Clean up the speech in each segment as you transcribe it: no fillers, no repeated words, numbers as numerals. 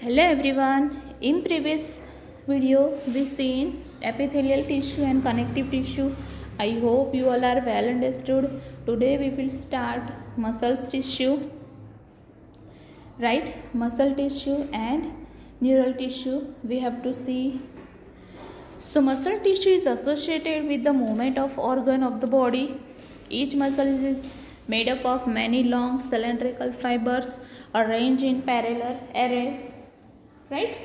Hello everyone. In previous video we seen epithelial tissue and connective tissue. I hope you all are well understood. Today we will start muscle tissue, right? Muscle tissue and neural tissue we have to see. So muscle tissue is associated with the movement of organ of the body. Each muscle is made up of many long cylindrical fibers arranged in parallel arrays, right?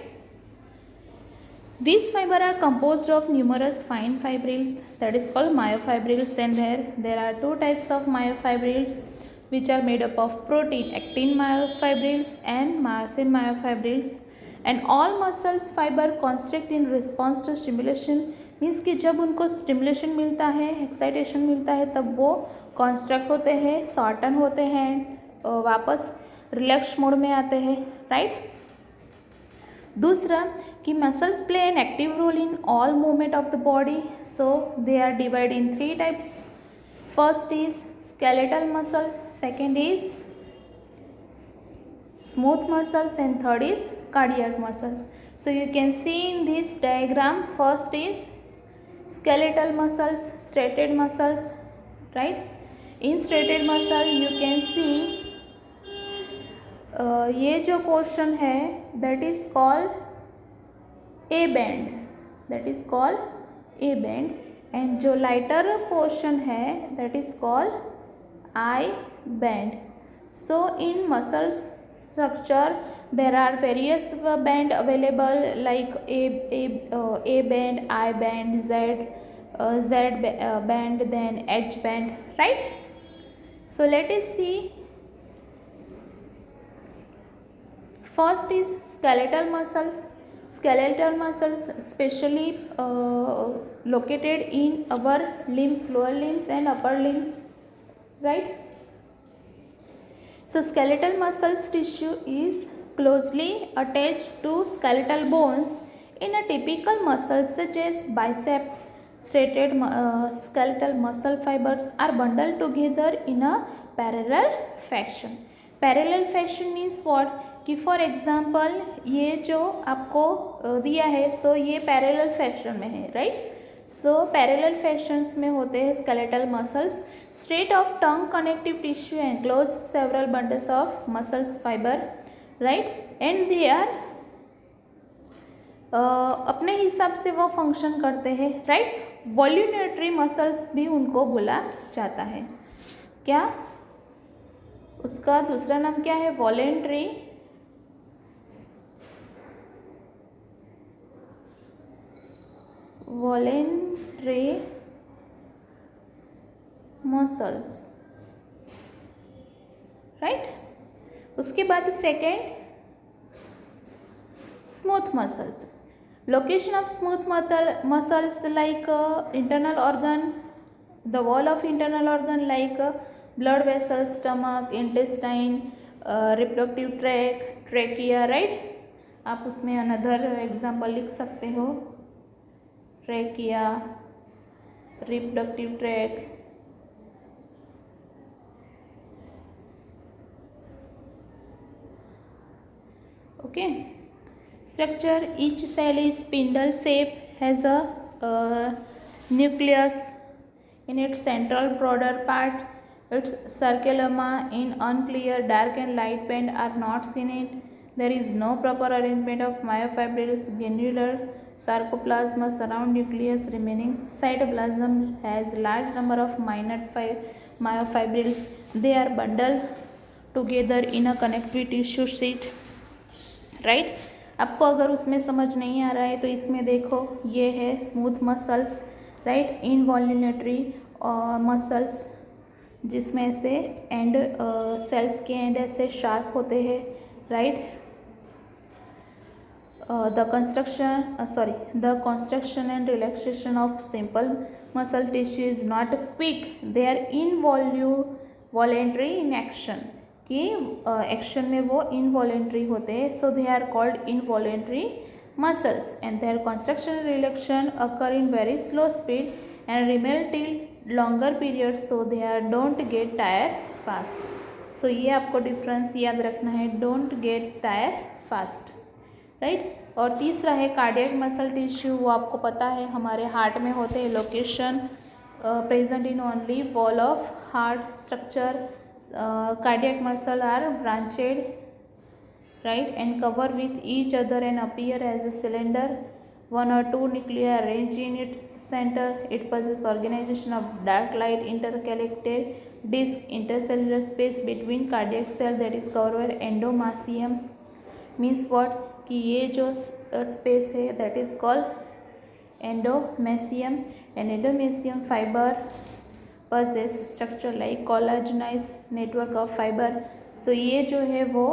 These fibers are composed of numerous fine fibrils, that is called myofibrils, and there are two types of myofibrils which are made up of protein, actin myofibrils and myosin myofibrils. And all muscles fiber constrict in response to stimulation, means कि जब उनको stimulation मिलता है, excitation मिलता है, तब वो construct होते हैं, शॉर्टन होते हैं, वापस रिलैक्स मोड में आते हैं, राइट। दूसरा कि muscles play an active role in all movement of the body, so they are divide in three types. First is skeletal muscle, second is smooth muscles, and third is cardiac muscles. So you can see in this diagram, first is skeletal muscles, striated muscles, right? In striated muscle you can see ये जो portion है that is called A band, that is called A band, and जो lighter portion है that is called I band. So in muscles structure there are various band available like A band, I band, Z band, then H band, right? So let us see. First is skeletal muscles. Skeletal muscles specially located in our limbs, lower limbs and upper limbs, right? So skeletal muscles tissue is closely attached to skeletal bones. In a typical muscle such as biceps, striated skeletal muscle fibers are bundled together in a parallel fashion. Parallel fashion means what? कि for example ये जो आपको दिया है तो ये parallel fashion में है, राइट? सो पैरेलल फैशंस में होते हैं skeletal muscles. Straight of tongue connective tissue enclose several bundles of muscles fibre, right? And they are अपने हिसाब से वो फंक्शन करते हैं, राइट? वॉल्यूमेट्री मसल्स भी उनको बोला जाता है. क्या उसका दूसरा नाम क्या है? Voluntary muscles, right? उसके बाद second smooth muscles. Location of smooth muscles like internal organ, the wall of internal organ like blood vessel, stomach, intestine, reproductive tract, trachea, right? आप उसमें अनदर एग्जाम्पल लिख सकते हो, trachea, reproductive tract. Okay. Structure: each cell is spindle shape, has a nucleus in its central border part. Its circuloma in unclear dark and light band are not seen in it. There is no proper arrangement of myofibrils. Granular sarcoplasm surround nucleus. Remaining cytoplasm has large number of minor myofibrils. They are bundled together in a connective tissue sheet, right? आपको अगर उसमें समझ नहीं आ रहा है तो इसमें देखो, ये है smooth muscles, right? Involuntary muscles जिसमें से एंड सेल्स के एंड ऐसे शार्प होते हैं, right? The construction and relaxation of simple muscle tissue is not quick. They are involuntary in action, कि एक्शन में वो इनवॉलेंट्री होते हैं. So they are called involuntary muscles and their construction and relaxation occur in very slow speed and remain till longer period, so they are don't get tyre fast. सो ये आपको difference याद रखना है, don't get tyre fast. Right. और तीसरा है cardiac muscle tissue, वो आपको पता है हमारे हार्ट में होते हैं, location present in only wall of heart structure. Cardiac muscle are branched, right, and cover with each other and appear as a cylinder, one or two nuclei arranged in its center. It possesses organization of dark light intercalated disc, intercellular space between cardiac cell that is covered by endometrium. Means what कि ये जो space है that is called endometrium, and endometrium fiber possess structure like collagenized network of fiber. So ये जो है वो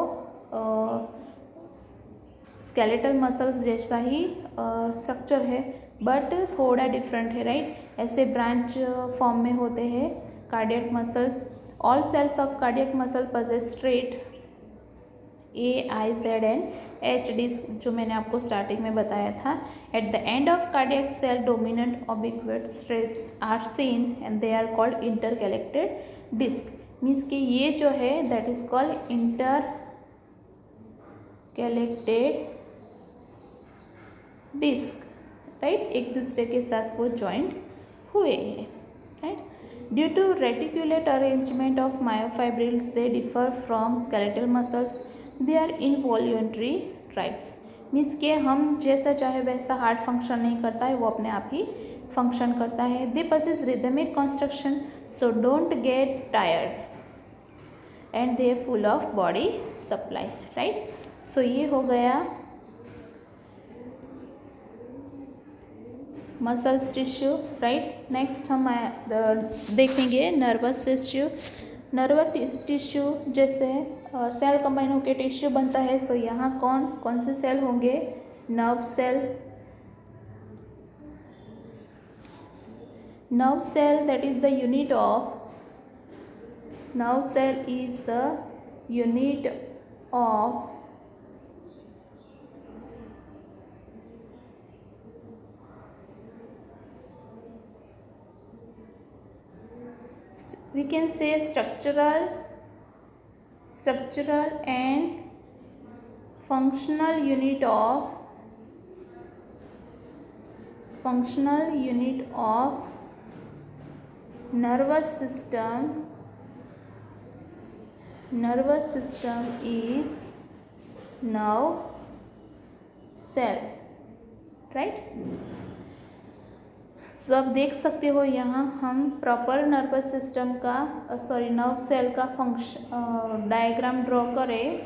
skeletal muscles जैसा ही स्ट्रक्चर है, बट थोड़ा डिफरेंट है, राइट। ऐसे ब्रांच फॉर्म में होते हैं cardiac muscles. All cells of cardiac muscle possess straight AIZ disc, जो मैंने आपको स्टार्टिंग में बताया था। At the end of cardiac cell dominant ऑबिक्वेट strips are seen and they are called intercalated disc. Means कि ये जो है that is called intercalated disc, right, एक दूसरे के साथ वो जॉइंट हुए हैं, right. Due to reticulate arrangement of myofibrils they differ from skeletal muscles, they are involuntary tribes. Means के हम जैसा चाहे वैसा हार्ट फंक्शन नहीं करता है, वो अपने आप ही फंक्शन करता है। They possess rhythmic construction, so don't get tired and they full of body supply, right. So ये हो गया मसल्स टिश्यू, राइट। नेक्स्ट हम देखेंगे नर्वस टिश्यू। नर्वस टिश्यू जैसे सेल कंबाइन होकर टिश्यू बनता है, सो यहाँ कौन कौन से सेल होंगे? Nerve cell, nerve cell, that is the unit of nerve cell is the unit of we can say structural and functional unit of nervous system is nerve cell, right। So आप देख सकते हो यहाँ हम proper nervous system का nerve cell का function diagram draw करें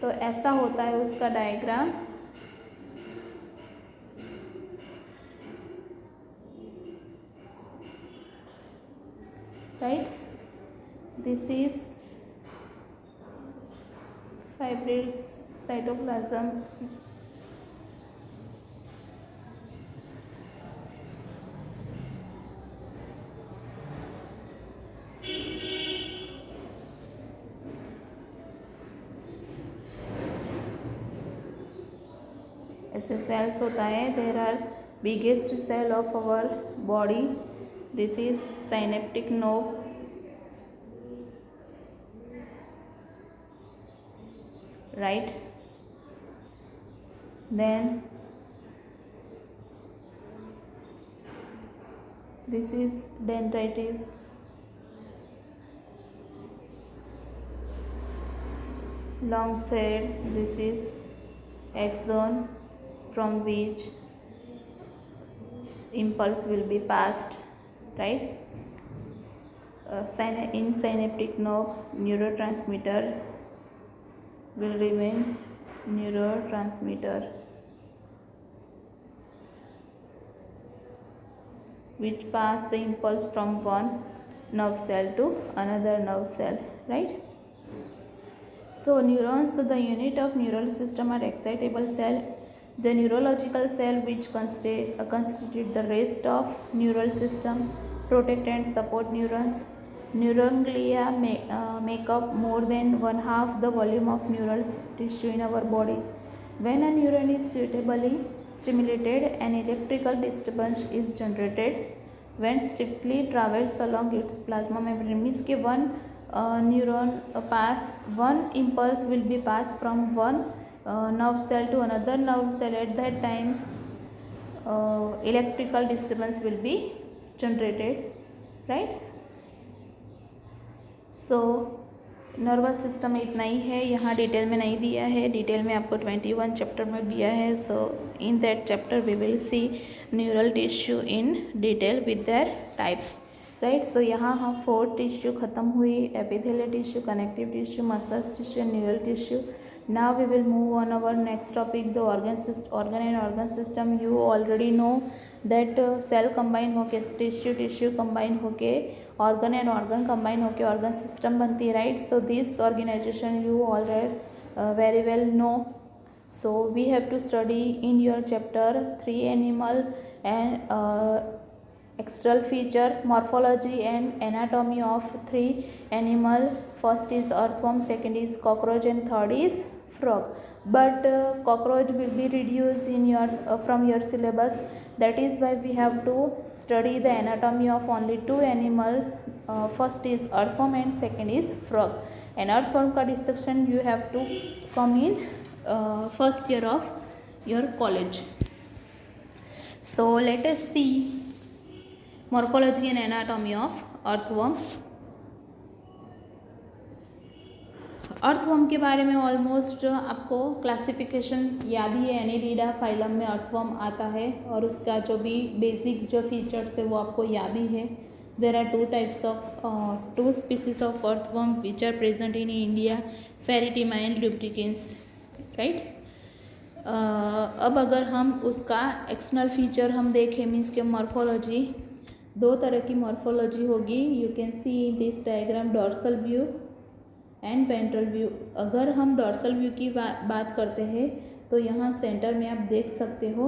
तो ऐसा होता है उसका diagram, right. This is fibrils cytoplasm, ऐसे सेल्स होता है। There are biggest cell of our body, this is synaptic knob, right, then this is dendrites, long thread, this is axon from which impulse will be passed, right। In synaptic nerve neurotransmitter will remain neurotransmitter which pass the impulse from one nerve cell to another nerve cell, right। So neurons, the unit of neural system, are excitable cell, the neurological cell which constitute the rest of neural system, protect and support neurons. Neuroglia make up more than 1/2 the volume of neural tissue in our body. When a neuron is suitably stimulated, an electrical disturbance is generated when strictly travels along its plasma membrane. Means के one neuron one impulse will be passed from one nerve cell to another nerve cell, at that time electrical disturbance will be generated, right? So nervous system में इतना ही है, यहाँ detail में नहीं दिया है, detail में आपको 21 चैप्टर में दिया है. So in that chapter we will see neural tissue in detail with their types, right. So यहाँ हम 4 टिश्यू ख़त्म हुई, epithelial tissue, connective tissue, muscles tissue, neural tissue. Now we will move on our next topic, the organ and organ system. You already know that cell combine होके tissue combine होके organ and organ combine होके organ system बनती है, right? So this organization you already very well know. So we have to study in your chapter 3 animal and external feature, morphology and anatomy of 3 animal. First is earthworm, second is cockroach and third is frog. But cockroach will be reduced in your from your syllabus. That is why we have to study the anatomy of only 2 animal. First is earthworm and second is frog. And earthworm का dissection you have to come in first year of your college. So let us see morphology and anatomy of earthworm. Earthworm के बारे में almost आपको classification याद ही है, Annelida phylum में earthworm आता है और उसका जो भी बेसिक जो फीचर्स है वो आपको याद ही है. There are 2 species of earthworm which are present in India, pheretima and lumbricus, right. अब अगर हम उसका एक्सटर्नल फीचर हम देखें, मीन्स के मॉर्फोलॉजी, 2 तरह की मॉर्फोलॉजी होगी. You can see in this diagram dorsal view and ventral view. अगर हम डॉर्सल व्यू की बात करते हैं तो यहाँ सेंटर में आप देख सकते हो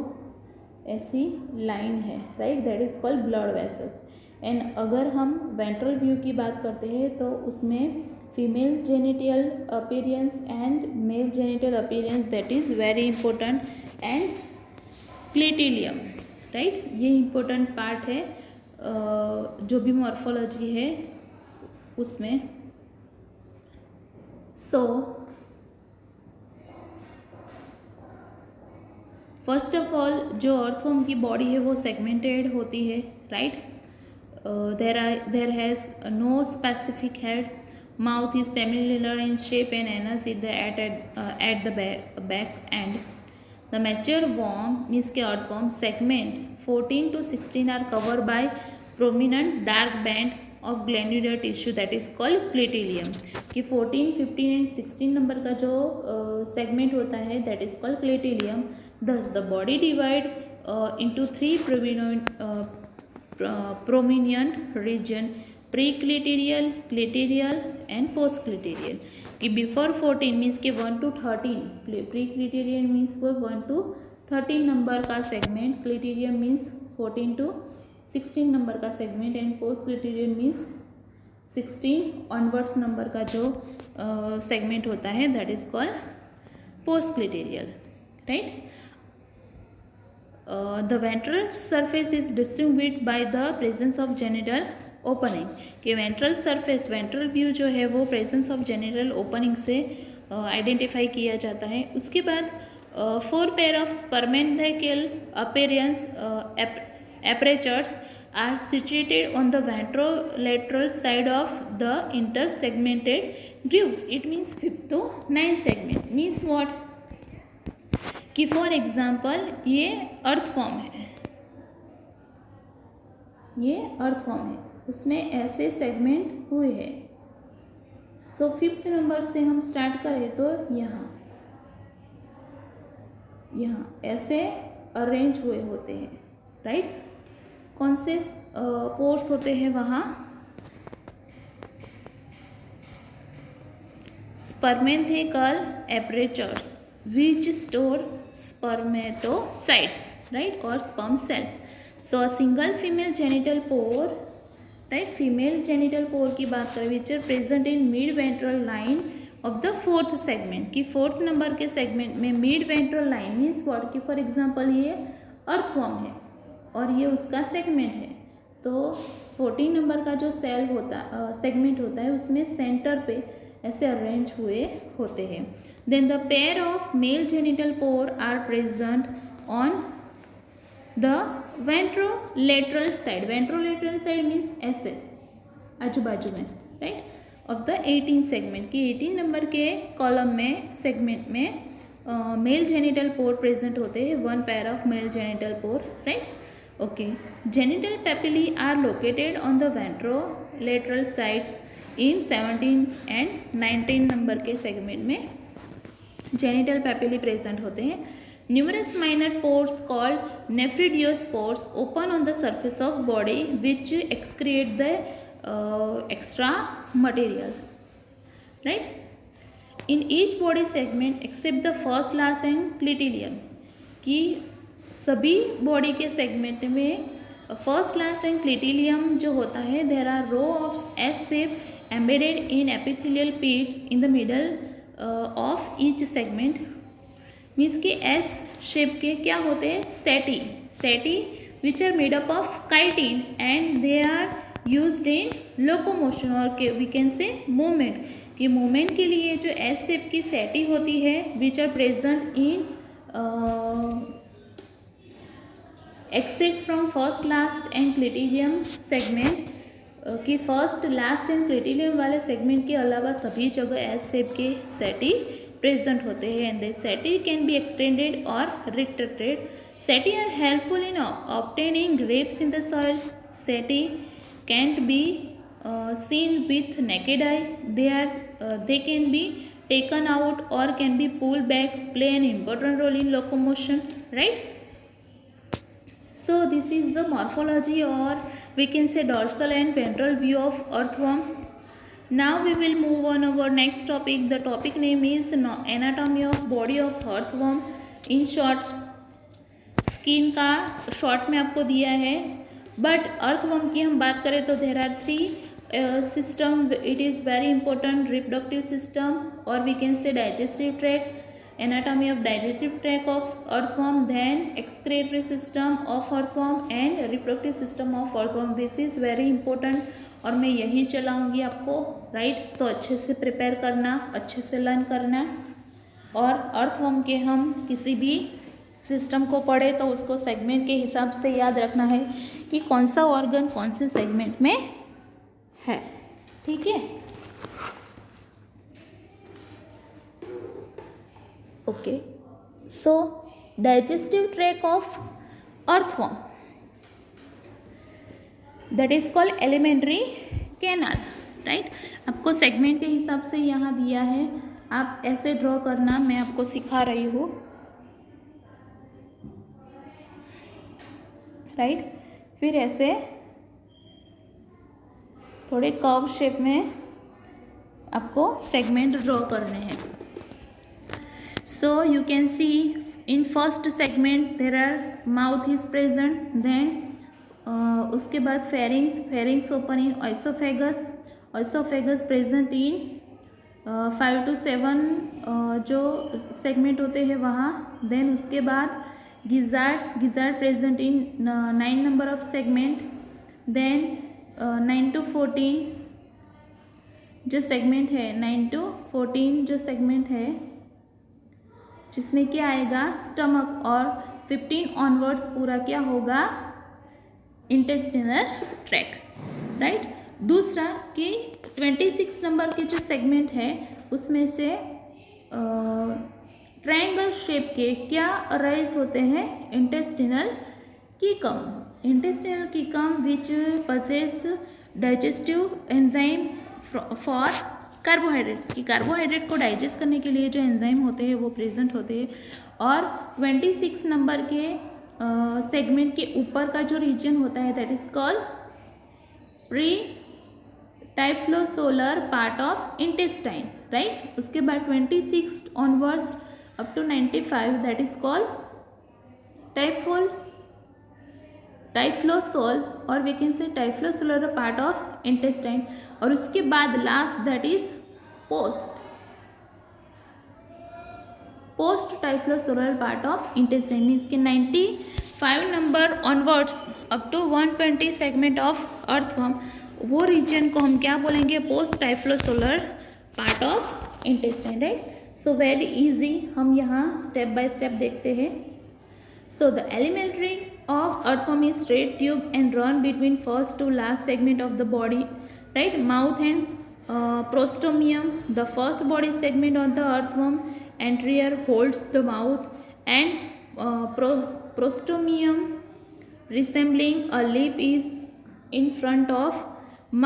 ऐसी लाइन है, right, that is called blood vessels. And अगर हम वेंट्रल व्यू की बात करते हैं तो उसमें female genital appearance and male genital appearance, that is very important, and clitellum, right. ये इम्पोर्टेंट पार्ट है जो भी मॉर्फोलॉजी है उसमें. सो फर्स्ट ऑफ ऑल जो अर्थवर्म की बॉडी है वो सेगमेंटेड होती है, right. There has no specific head, mouth is similar in shape and anus is at the back end. The mature worm means के earthworm segment 14 to 16 are cover by prominent dark band of glandular tissue that is called clitellum. कि 14, 15 and 16 number का जो segment होता है that is called clitellum. Thus the body divide into 3 prominent region, preclitterial, clitterial and postclitterial. कि before 14 means कि 1 to 13, preclitterial means वो 1 to 13 number का segment, clitterium means 14 to 16 number का segment and post clitellar means 16 onwards number का जो सेगमेंट होता है that is called post clitellar, right. The ventral surface is distinguished by the presence of genital opening. कि ventral surface, ventral view जो है वो प्रेजेंस ऑफ जेनिटल ओपनिंग से आइडेंटिफाई किया जाता है. उसके बाद 4 pair of spermathecal appearance apertures are situated on the ventrolateral side of the intersegmented grooves. It means 5th to 9th segment. Means what? कि फॉर एग्जाम्पल ये अर्थवर्म है, ये अर्थवर्म है, उसमें ऐसे सेगमेंट हुए हैं. सो 5th नंबर से हम स्टार्ट करें तो यहाँ ऐसे अरेंज हुए होते हैं, राइट. कौन से पोर्स होते हैं वहाँ? Spermathecal apertures which store spermatocytes, right, और sperm cells. So a single female genital pore, right, female genital pore की बात करें which are present in mid ventral line of the 4th segment. की 4th नंबर के segment में mid ventral line means what, कि for example ये earthworm है और ये उसका सेगमेंट है. तो 14 नंबर का जो सेल होता सेगमेंट होता है उसमें सेंटर पे ऐसे अरेंज हुए होते हैं. Then the pair of male genital pore are present on the ventrolateral side. Ventrolateral side means ऐसे आजू बाजू में, राइट, ऑफ द 18 सेगमेंट की 18 नंबर के कॉलम में सेगमेंट में मेल जेनिटल पोर प्रेजेंट होते हैं. One pair of male genital pore, right. Okay. Genital papillae are located on the ventrolateral sides in 17 and 19 number के सेगमेंट में जेनिटल पेपिली प्रेजेंट होते हैं. Numerous minor pores called nephridiopores open on the surface of body which excrete the extra material, right. In each body segment except the first, last and clitilium कि सभी body के segment में first, last and क्लिटिलियम जो होता है, there are row of S shape embedded in epithelial pits in the middle of each segment. Means कि S shape के क्या होते हैं, setae which are made up of chitin and they are used in locomotion और we can say movement. कि movement के लिए जो एस शेप की सेटी होती है which are present in except from first, last and clitellum segment कि first, last and क्लिटिलियम वाले सेगमेंट के अलावा सभी जगह एस शेप के सेटी प्रेजेंट होते हैं. And the setae can be extended और retracted. Setae are helpful in obtaining grips in the soil. Setae can't be seen with naked eye. They can be taken out or can be pulled back, play an important role in locomotion, right. So this is the morphology or we can say dorsal and ventral view of earthworm. Now we will move on our next topic. The topic name is anatomy of body of earthworm. In short, skin का short में आपको दिया है. But earthworm की हम बात करें तो there are 3 system. It is very important. Reproductive system और we can say digestive tract, anatomy of digestive tract of earthworm, then excretory system of earthworm and reproductive system of earthworm. This is very important और मैं यही चलाऊँगी आपको, right. सो अच्छे से prepare करना, अच्छे से लर्न करना. और अर्थवर्म के हम किसी भी सिस्टम को पढ़े तो उसको सेगमेंट के हिसाब से याद रखना है कि कौन सा ऑर्गन कौन से सेगमेंट में है, ठीक है. Okay. So digestive tract of earthworm that is called alimentary canal, right. आपको सेगमेंट के हिसाब से यहाँ दिया है, आप ऐसे ड्रॉ करना, मैं आपको सिखा रही हूँ, राइट. फिर ऐसे थोड़े कर्व शेप में आपको सेगमेंट ड्रॉ करने हैं. So you can see in first segment there are mouth is present. Then उसके बाद pharynx open in oesophagus present in 5 to 7 जो सेगमेंट होते हैं वहाँ. देन उसके बाद gizzard present in 9 number of segment. then 9 to 14 जो सेगमेंट है, 9 to 14 जो सेगमेंट है जिसमें क्या आएगा, स्टमक. और 15 ऑनवर्ड्स पूरा क्या होगा, इंटेस्टिनल ट्रैक, राइट. दूसरा कि 26 नंबर के जो सेगमेंट है उसमें से ट्रायंगल शेप के क्या अराइज होते हैं, intestinal caecum which possess digestive enzyme for carbohydrate. कि कार्बोहाइड्रेट को डाइजेस्ट करने के लिए जो एंजाइम होते हैं वो प्रेजेंट होते हैं. और 26 नंबर के सेगमेंट के ऊपर का जो रीजन होता है that is called pre typhlosolar part of intestine, right. उसके बाद 26 onwards up to 95 that is called typhlosole or we can say typhlosolar part of intestine. और उसके बाद last that is post typhlosolar part of intestine. Means के 95 नंबर onwards up to 120 segment of earthworm, वो region को हम क्या बोलेंगे, post typhlosolar part of intestine, right. So very easy, हम यहाँ स्टेप बाय स्टेप देखते हैं। So the alimentary of earthworm is straight tube and run between first to last segment of the body, right? Mouth and prostomium, the first body segment of the earthworm anterior holds the mouth, and prostomium resembling a lip is in front of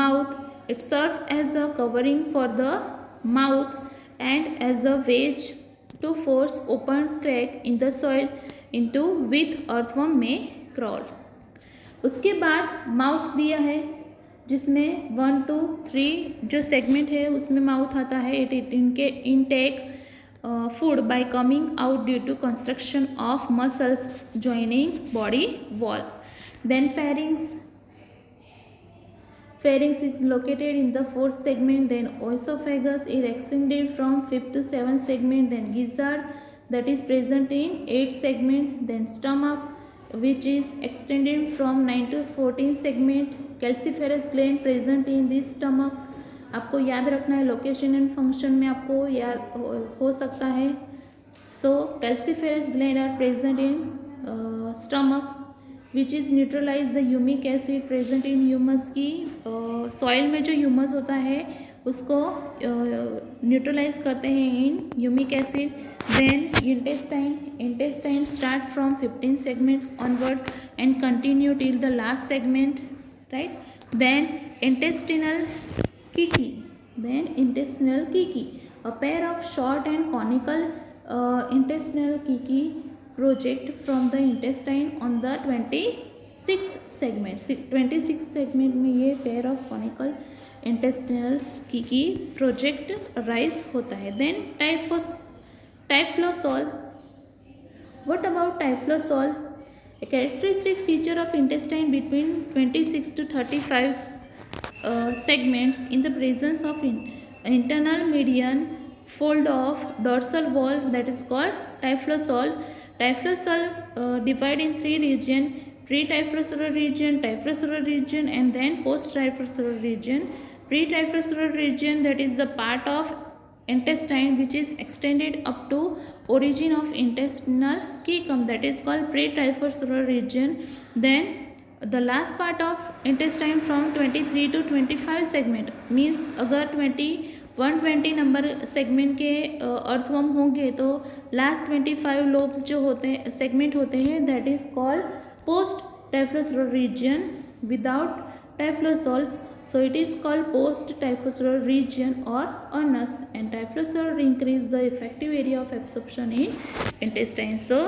mouth. It serves as a covering for the mouth and as a wedge to force open track in the soil into which earthworm may crawl. उसके बाद mouth दिया है जिसमें 1 2 3 जो segment है उसमें mouth आता है। It intake food by coming out due to construction of muscles joining body wall. Then pharynx is located in the 4th segment. Then oesophagus is extended from 5th to 7th segment. Then gizzard that is present in 8th segment. Then stomach which is extended from 9 to 14th segment. Calciferous gland present in this stomach. आपको याद रखना है, location and function में आपको याद हो सकता है। So calciferous gland are present in stomach which is neutralize the humic acid present in humus की सॉइल में जो ह्यूमस होता है उसको न्यूट्रलाइज करते हैं in humic acid. Then intestine start from 15 segments onward and continue till the last segment, right. Then intestinal kiki, a pair of short and conical intestinal kiki project from the intestine on the 26th segment. 26th segment में ये pair of conical intestinal kiki project arise होता है। Then typhlosoll. What about typhlosoll? A characteristic feature of intestine between 26 to 35 segments in the presence of internal median fold of dorsal wall that is called typhlosoll. Typhlosoll divide in 3 region: pre-typhlosolar region, typhlosolar region, and then post-typhlosolar region. Pre-typhlosolar region, that is the part of intestine which is extended up to origin of intestinal cecum, that is called pre-typhlosolar region. Then the last part of intestine from 23 to 25 segment means अगर 120 number segment के earthworm होंगे तो last 25 lobes जो होते हैं segment होते हैं that is called post typhlosolar region without typhlosoles. So it is called post-typhlosoral region or anus, and typhlosoral increase the effective area of absorption in intestine. So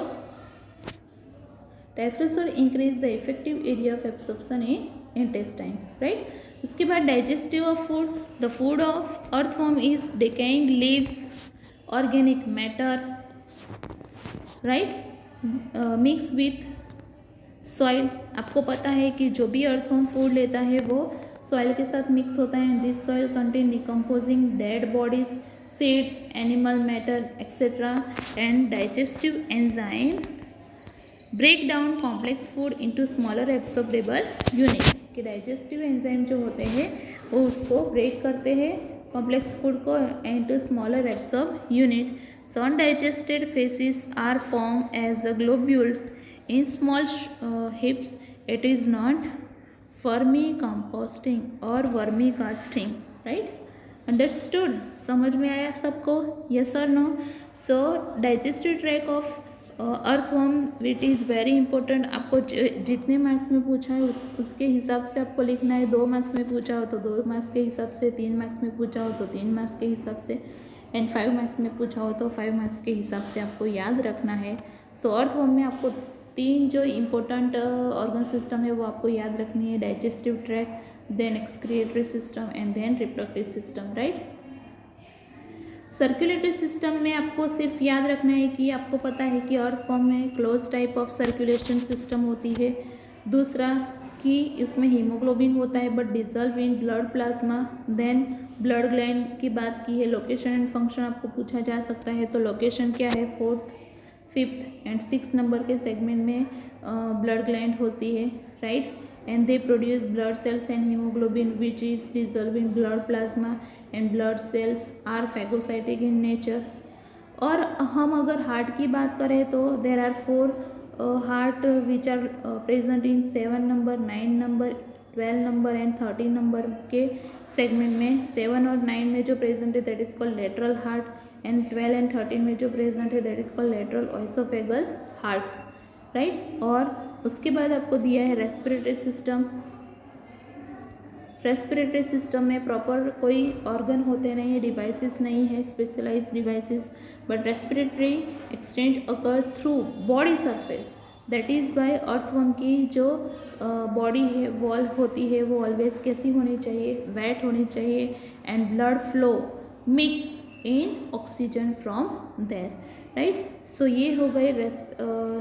typhlosoral increase the effective area of absorption in intestine, right? उसके बाद digestive of food. The food of earthworm is decaying leaves, organic matter, right? Mixed with soil. आपको पता है कि जो भी earthworm food लेता है वो सॉइल के साथ मिक्स होता है. This soil contain decomposing dead bodies, seeds, animal matter etcetera, and digestive enzyme break down complex food into smaller absorbable unit. कि डाइजेस्टिव एंजाइम जो होते हैं वो उसको ब्रेक करते हैं कॉम्प्लेक्स फूड को into smaller absorb unit. So undigested faeces are form as globules in small heaps. It is not vermicomposting or vermicasting, right? Understood? समझ में आया सबको? Yes or no? So digestive tract of earthworm it is very important. आपको जितने marks में पूछा है उसके हिसाब से आपको लिखना है. 2 मार्क्स में पूछा हो तो 2 मार्क्स के हिसाब से, 3 मार्क्स में पूछा हो तो 3 मार्क्स के हिसाब से, एंड 5 मार्क्स में पूछा हो तो 5 मार्क्स के हिसाब से आपको याद रखना है. सो अर्थवर्म में आपको 3 जो इम्पोर्टेंट ऑर्गन सिस्टम है वो आपको याद रखनी है. Digestive tract, then excretory system, and then reproductive system, right. Circulatory system में आपको सिर्फ याद रखना है कि आपको पता है कि अर्थवर्म में close type of circulation system होती है. दूसरा कि इसमें हीमोग्लोबिन होता है but dissolve in blood plasma. Then blood gland की बात की है. लोकेशन एंड फंक्शन आपको पूछा जा सकता है तो लोकेशन क्या है? 4th, 5th and 6th number के सेगमेंट में ब्लड ग्लैंड होती है, right. and they produce blood cells and hemoglobin which is dissolved in blood plasma and blood cells are phagocytic in nature. और हम अगर हार्ट की बात करें तो there are 4 heart which are present in 7 number, 9 number, 12 number and 13 number के segment में. 7 और 9 में जो प्रेजेंट है that is called lateral heart and 12 and 13 में जो प्रेजेंट है that is called lateral oesophageal hearts, right. और उसके बाद आपको दिया है रेस्पिरेटरी सिस्टम. रेस्पिरेटरी सिस्टम में प्रॉपर कोई ऑर्गन होते नहीं है, डिवाइसेस नहीं है, specialised devices, but respiratory exchange occur through body surface, that is by earthworm की जो बॉडी है वॉल होती है वो ऑलवेज कैसी होनी चाहिए, वेट होनी चाहिए and blood flow mix in oxygen from there, right. So ये हो गए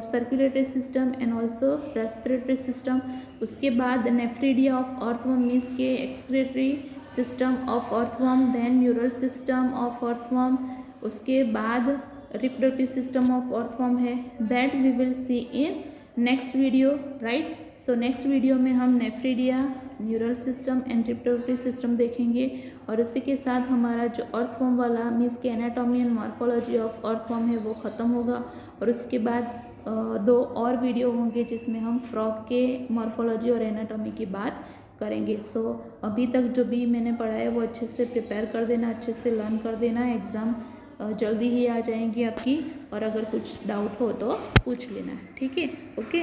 circulatory system and also respiratory system. उसके बाद नेफ्रीडिया ऑफ अर्थवर्म मीन्स के excretory system of earthworm, then neural system of earthworm, उसके बाद रिप्रोडक्टिव सिस्टम ऑफ अर्थवर्म है, that we will see in next video, right. So next video में हम nephridia, neural system and reproductive system देखेंगे और उसी के साथ हमारा जो अर्थवर्म वाला मीन्स के anatomy and morphology of earthworm है वो ख़त्म होगा. और उसके बाद 2 और वीडियो होंगे जिसमें हम फ्रॉग के मॉर्फोलॉजी और एनाटॉमी की बात करेंगे. सो अभी तक जो भी मैंने पढ़ा है वो अच्छे से प्रिपेयर कर देना, अच्छे से लर्न कर देना. एग्ज़ाम जल्दी ही आ जाएंगी आपकी और अगर कुछ डाउट हो तो पूछ लेना, ठीक है. ओके.